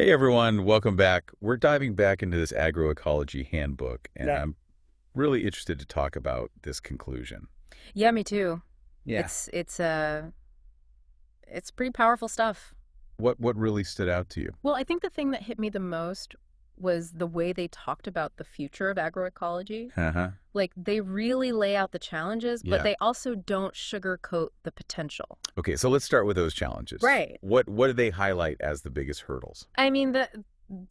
Hey everyone, welcome back. We're diving back into this agroecology handbook, and Yeah. I'm really interested to talk about this conclusion. Yeah, me too. Yeah. It's pretty powerful stuff. What really stood out to you? Well, I think the thing that hit me the most was the way they talked about the future of agroecology. Uh-huh. Like they really lay out the challenges, but Yeah. they also don't sugarcoat the potential. Okay, so let's start with those challenges. Right. What do they highlight as the biggest hurdles? I mean,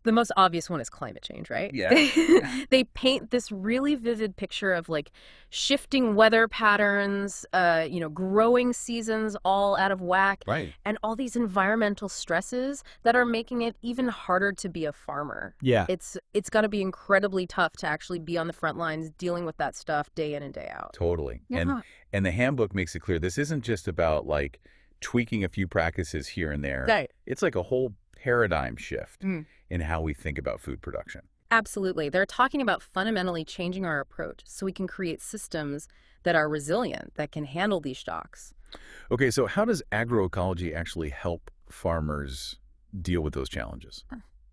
the most obvious one is climate change, right? Yeah. They paint this really vivid picture of like shifting weather patterns, growing seasons all out of whack, Right. and all these environmental stresses that are making it even harder to be a farmer. Yeah. It's got to be incredibly tough to actually be on the front lines dealing with that stuff day in and day out. Totally. And Yeah. and the handbook makes it clear this isn't just about like tweaking a few practices here and there. Right. It's like a whole paradigm shift Mm. in how we think about food production. Absolutely. They're talking about fundamentally changing our approach so we can create systems that are resilient, that can handle these shocks. Okay, so how does agroecology actually help farmers deal with those challenges?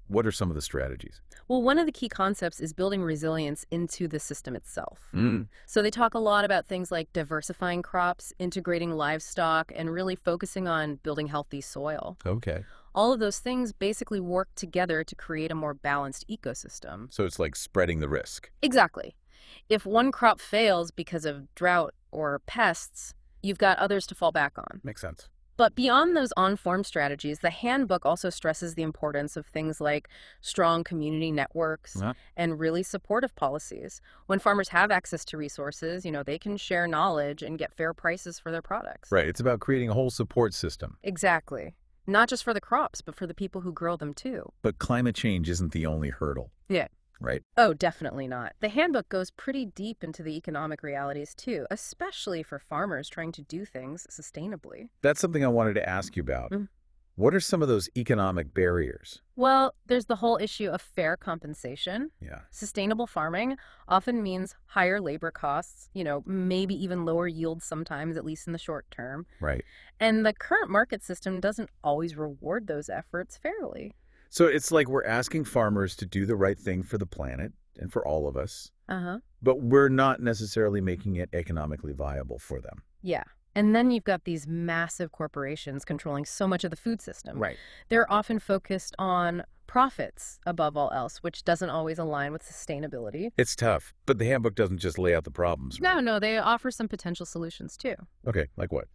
What are some of the strategies? Well, one of the key concepts is building resilience into the system itself. Mm, So they talk a lot about things like diversifying crops, integrating livestock, and really focusing on building healthy soil. okay. All of those things basically work together to create a more balanced ecosystem. So it's like spreading the risk. Exactly. If one crop fails because of drought or pests, you've got others to fall back on. Makes sense. But beyond those on-farm strategies, the handbook also stresses the importance of things like strong community networks Uh, and really supportive policies. When farmers have access to resources, they can share knowledge and get fair prices for their products. right. It's about creating a whole support system. Exactly. Not just for the crops, but for the people who grow them too. But climate change isn't the only hurdle, Yeah. right? Oh, definitely not. The handbook goes pretty deep into the economic realities too, especially for farmers trying to do things sustainably. That's something I wanted to ask you about. Mm. What are some of those economic barriers? Well, there's the whole issue of fair compensation. Yeah. Sustainable farming often means higher labor costs, maybe even lower yields sometimes, at least in the short term. Right. And the current market system doesn't always reward those efforts fairly. So it's like we're asking farmers to do the right thing for the planet and for all of us, Uh-huh. but we're not necessarily making it economically viable for them. Yeah. And then you've got these massive corporations controlling so much of the food system. Right. They're often focused on profits above all else, which doesn't always align with sustainability. It's tough, but the handbook doesn't just lay out the problems, right? No, they offer some potential solutions too. Okay, like what?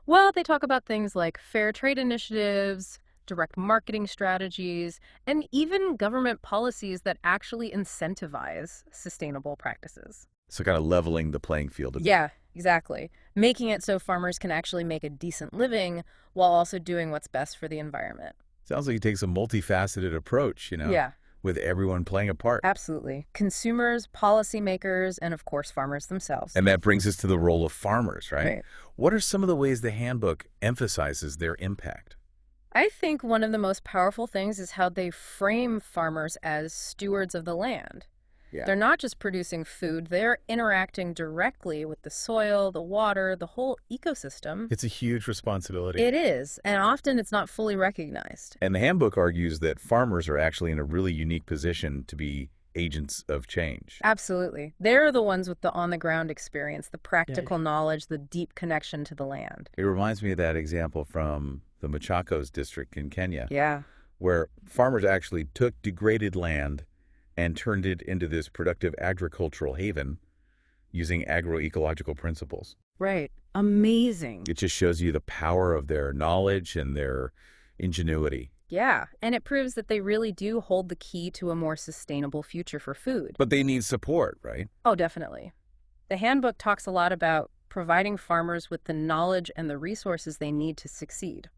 Well, they talk about things like fair trade initiatives, direct marketing strategies, and even government policies that actually incentivize sustainable practices. So kind of leveling the playing field a bit. Yeah, exactly. Making it so farmers can actually make a decent living while also doing what's best for the environment. Sounds like it takes a multifaceted approach, Yeah, with everyone playing a part. absolutely. Consumers, policymakers, and of course, farmers themselves. And that brings us to the role of farmers, right? Right. What are some of the ways the handbook emphasizes their impact? I think one of the most powerful things is how they frame farmers as stewards of the land. Yeah. They're not just producing food, they're interacting directly with the soil, the water, the whole ecosystem. It's a huge responsibility. It is, and often it's not fully recognized. And the handbook argues that farmers are actually in a really unique position to be agents of change. Absolutely. They're the ones with the on-the-ground experience, the practical knowledge, the deep connection to the land. It reminds me of that example from the Machakos district in Kenya, Yeah. where farmers actually took degraded land and turned it into this productive agricultural haven using agroecological principles. Right. Amazing. It just shows you the power of their knowledge and their ingenuity. Yeah, and it proves that they really do hold the key to a more sustainable future for food. But they need support, right? Oh, definitely. The handbook talks a lot about providing farmers with the knowledge and the resources they need to succeed.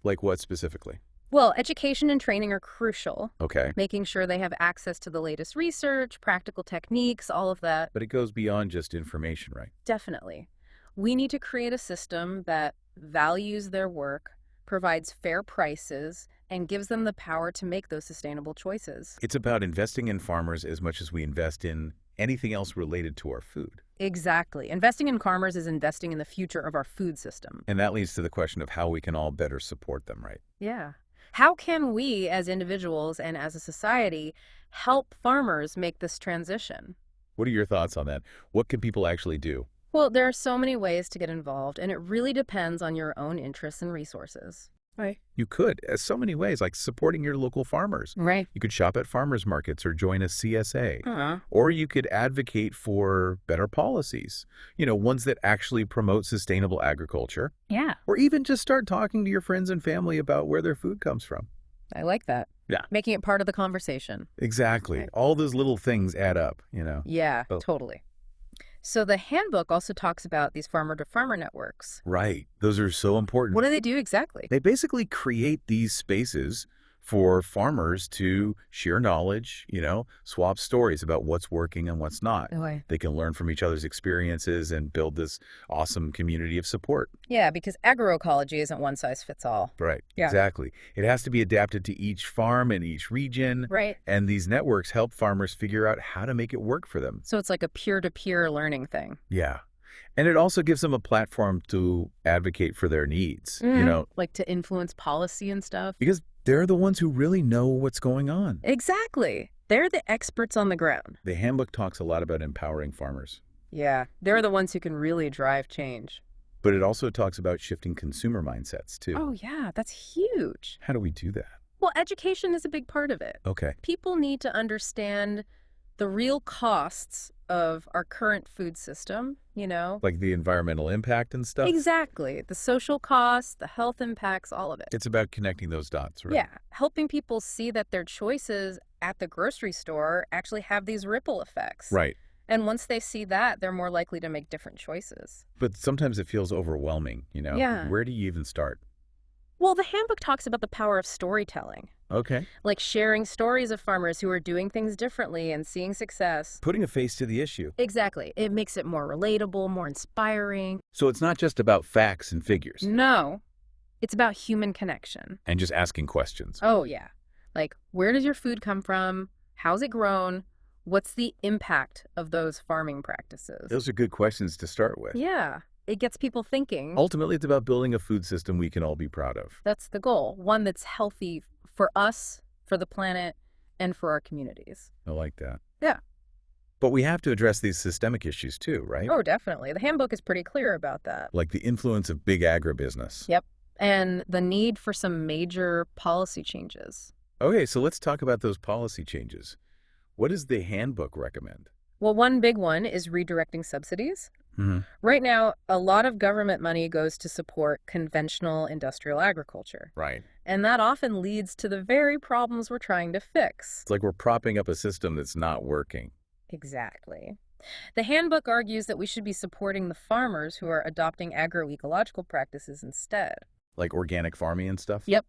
Like what specifically? Well, education and training are crucial, Okay. making sure they have access to the latest research, practical techniques, all of that. But it goes beyond just information, right? Definitely. We need to create a system that values their work, provides fair prices, and gives them the power to make those sustainable choices. It's about investing in farmers as much as we invest in anything else related to our food. Exactly. Investing in farmers is investing in the future of our food system. And that leads to the question of how we can all better support them, right? Yeah. How can we, as individuals and as a society, help farmers make this transition? What are your thoughts on that? What can people actually do? Well, there are so many ways to get involved, and it really depends on your own interests and resources. Right. You could, so many ways, like supporting your local farmers. Right. You could shop at farmers markets or join a CSA. Uh-huh. Or you could advocate for better policies, ones that actually promote sustainable agriculture. Yeah. Or even just start talking to your friends and family about where their food comes from. I like that. Yeah. Making it part of the conversation. Exactly. Right. All those little things add up, Yeah, Oh. totally. So the handbook also talks about these farmer-to-farmer networks. Right. Those are so important. What do they do exactly? They basically create these spaces for farmers to share knowledge, swap stories about what's working and what's not. Oh, They can learn from each other's experiences and build this awesome community of support. yeah, because agroecology isn't one size fits all. Right. Yeah. Exactly. It has to be adapted to each farm and each region. Right. And these networks help farmers figure out how to make it work for them. So it's like a peer-to-peer learning thing. Yeah. And it also gives them a platform to advocate for their needs, Like to influence policy and stuff. because they're the ones who really know what's going on. Exactly. They're the experts on the ground. The handbook talks a lot about empowering farmers, Yeah, they're the ones who can really drive change. but it also talks about shifting consumer mindsets too. Oh, yeah, that's huge. How do we do that? Well, education is a big part of it. Okay. People need to understand the real costs of our current food system, Like the environmental impact and stuff? Exactly. The social costs, the health impacts, all of it. It's about connecting those dots, right? Yeah, helping people see that their choices at the grocery store actually have these ripple effects. Right. And once they see that, they're more likely to make different choices. But sometimes it feels overwhelming, Yeah. Where do you even start? Well, the handbook talks about the power of storytelling, Okay. like sharing stories of farmers who are doing things differently and seeing success. Putting a face to the issue. Exactly. It makes it more relatable, more inspiring. So it's not just about facts and figures No, it's about human connection. and just asking questions. Oh, yeah. Like, where does your food come from? How's it grown? What's the impact of those farming practices? Those are good questions to start with. Yeah, it gets people thinking. Ultimately, it's about building a food system we can all be proud of. That's the goal. One that's healthy for us, for the planet, and for our communities. I like that. Yeah. But we have to address these systemic issues too, right? Oh, definitely. The handbook is pretty clear about that. Like the influence of big agribusiness. Yep. And the need for some major policy changes. Okay, so let's talk about those policy changes. What does the handbook recommend? Well, one big one is redirecting subsidies. Mm-hmm. Right now, a lot of government money goes to support conventional industrial agriculture. Right. And that often leads to the very problems we're trying to fix. It's like we're propping up a system that's not working. Exactly. The handbook argues that we should be supporting the farmers who are adopting agroecological practices instead. Like organic farming and stuff? Yep.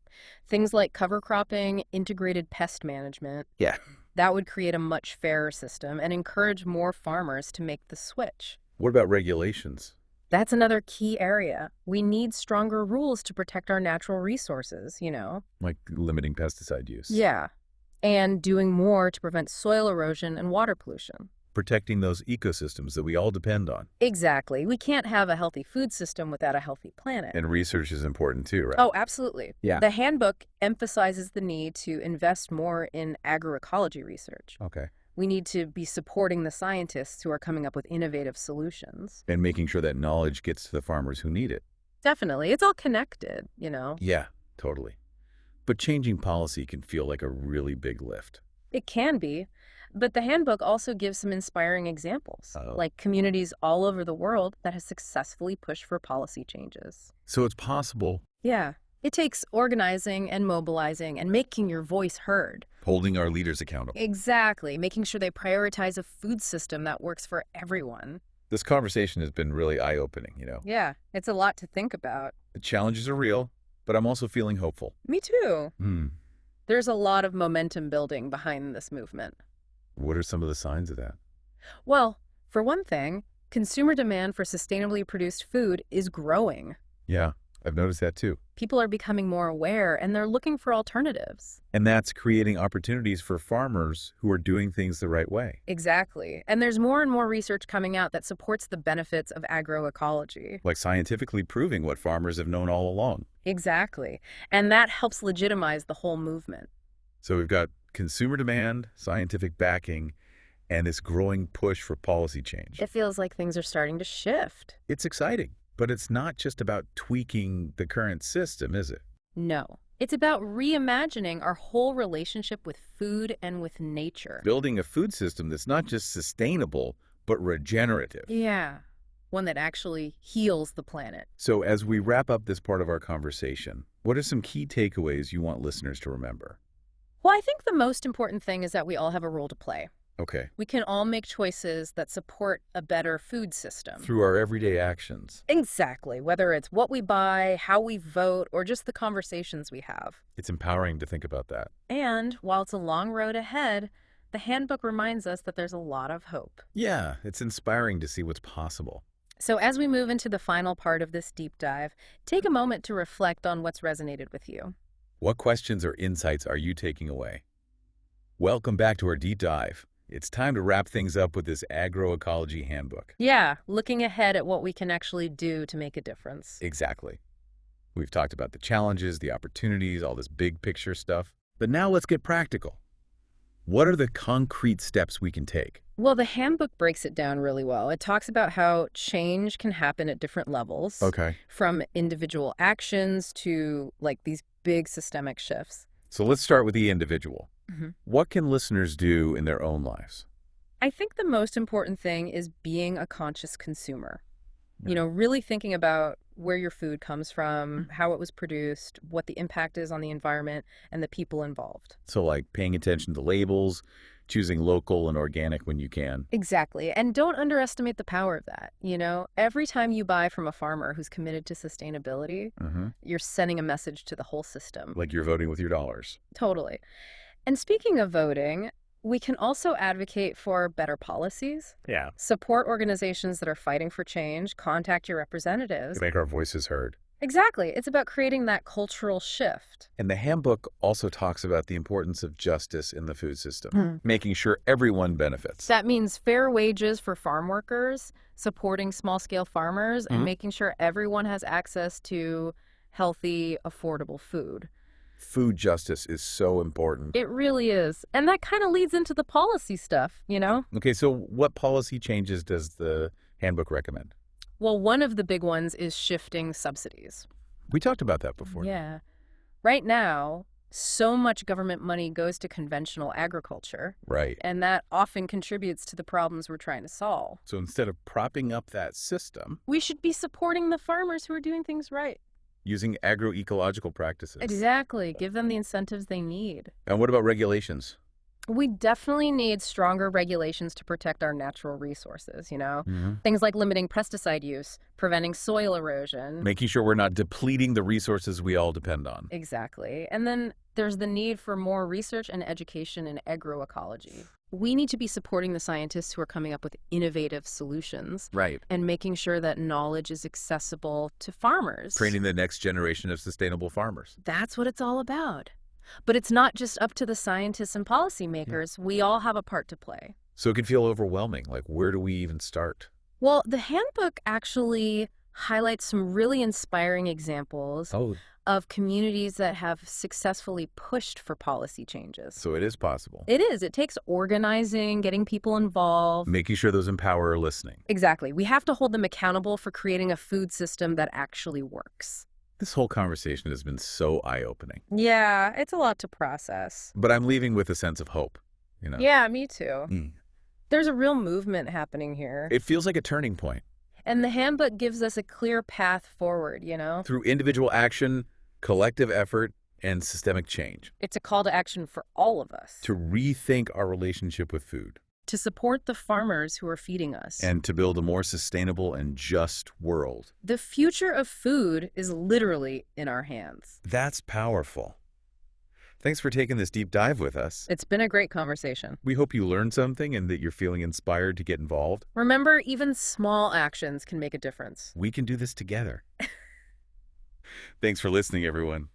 Things like cover cropping, integrated pest management. Yeah. That would create a much fairer system and encourage more farmers to make the switch. What about regulations? That's another key area. We need stronger rules to protect our natural resources, Like limiting pesticide use? Yeah. And doing more to prevent soil erosion and water pollution. Protecting those ecosystems that we all depend on. Exactly. We can't have a healthy food system without a healthy planet. And research is important too, right? Oh, absolutely. Yeah. The handbook emphasizes the need to invest more in agroecology research. Okay. We need to be supporting the scientists who are coming up with innovative solutions. And making sure that knowledge gets to the farmers who need it. Definitely. It's all connected, Yeah, totally. But changing policy can feel like a really big lift. It can be. But the handbook also gives some inspiring examples, Oh. like communities all over the world that have successfully pushed for policy changes. So it's possible. Yeah. It takes organizing and mobilizing and making your voice heard. Holding our leaders accountable. Exactly. Making sure they prioritize a food system that works for everyone. This conversation has been really eye-opening, Yeah, it's a lot to think about. The challenges are real, but I'm also feeling hopeful. Me too. Hmm. There's a lot of momentum building behind this movement. What are some of the signs of that? Well, for one thing, consumer demand for sustainably produced food is growing. Yeah, I've noticed that too. People are becoming more aware and they're looking for alternatives. And that's creating opportunities for farmers who are doing things the right way. Exactly. And there's more and more research coming out that supports the benefits of agroecology. Like scientifically proving what farmers have known all along. Exactly. And that helps legitimize the whole movement. So we've got consumer demand, scientific backing, and this growing push for policy change. It feels like things are starting to shift. It's exciting, but it's not just about tweaking the current system, is it? No. It's about reimagining our whole relationship with food and with nature. Building a food system that's not just sustainable, but regenerative. Yeah. One that actually heals the planet. So as we wrap up this part of our conversation, what are some key takeaways you want listeners to remember? Well, I think the most important thing is that we all have a role to play. Okay. We can all make choices that support a better food system. Through our everyday actions. Exactly. Whether it's what we buy, how we vote, or just the conversations we have. It's empowering to think about that. And while it's a long road ahead, the handbook reminds us that there's a lot of hope. Yeah, it's inspiring to see what's possible. So as we move into the final part of this deep dive, take a moment to reflect on what's resonated with you. What questions or insights are you taking away? Welcome back to our deep dive. It's time to wrap things up with this agroecology handbook. Yeah, looking ahead at what we can actually do to make a difference. Exactly. We've talked about the challenges, the opportunities, all this big picture stuff. But now let's get practical. What are the concrete steps we can take? Well, the handbook breaks it down really well. It talks about how change can happen at different levels, Okay. from individual actions to like these big systemic shifts. So let's start with the individual. Mhm. What can listeners do in their own lives? I think the most important thing is being a conscious consumer. Yeah. You know, really thinking about where your food comes from, how it was produced, what the impact is on the environment, and the people involved. So like paying attention to labels, choosing local and organic when you can. Exactly. And don't underestimate the power of that. You know, every time you buy from a farmer who's committed to sustainability, you're sending a message to the whole system. Like you're voting with your dollars. Totally. And speaking of voting, we can also advocate for better policies, Yeah. support organizations that are fighting for change, contact your representatives. To make our voices heard. Exactly. It's about creating that cultural shift. And the handbook also talks about the importance of justice in the food system, making sure everyone benefits. That means fair wages for farm workers, supporting small-scale farmers, and making sure everyone has access to healthy, affordable food. Food justice is so important. It really is. And that kind of leads into the policy stuff, you know? Okay, so what policy changes does the handbook recommend? Well, one of the big ones is shifting subsidies. We talked about that before. Yeah. Right now, so much government money goes to conventional agriculture, Right. and that often contributes to the problems we're trying to solve. So instead of propping up that system, We should be supporting the farmers who are doing things right. using agroecological practices. Exactly. Give them the incentives they need. And what about regulations? We definitely need stronger regulations to protect our natural resources, you know? Things like limiting pesticide use, preventing soil erosion. Making sure we're not depleting the resources we all depend on. Exactly. And then there's the need for more research and education in agroecology. We need to be supporting the scientists who are coming up with innovative solutions Right. and making sure that knowledge is accessible to farmers. Training the next generation of sustainable farmers. That's what it's all about. But it's not just up to the scientists and policymakers. We all have a part to play. So it can feel overwhelming. Like, where do we even start? Well, the handbook actually highlights some really inspiring examples Oh, of communities that have successfully pushed for policy changes. so it is possible. It is. It takes organizing, getting people involved. Making sure those in power are listening. Exactly. We have to hold them accountable for creating a food system that actually works. This whole conversation has been so eye-opening. Yeah, it's a lot to process. But I'm leaving with a sense of hope, you know? Yeah, me too. Mm. There's a real movement happening here. It feels like a turning point. And the handbook gives us a clear path forward, you know? Through individual action, collective effort, and systemic change. It's a call to action for all of us. To rethink our relationship with food. To support the farmers who are feeding us. And to build a more sustainable and just world. The future of food is literally in our hands. That's powerful. Thanks for taking this deep dive with us. It's been a great conversation. We hope you learned something and that you're feeling inspired to get involved. Remember, even small actions can make a difference. We can do this together. Thanks for listening, everyone.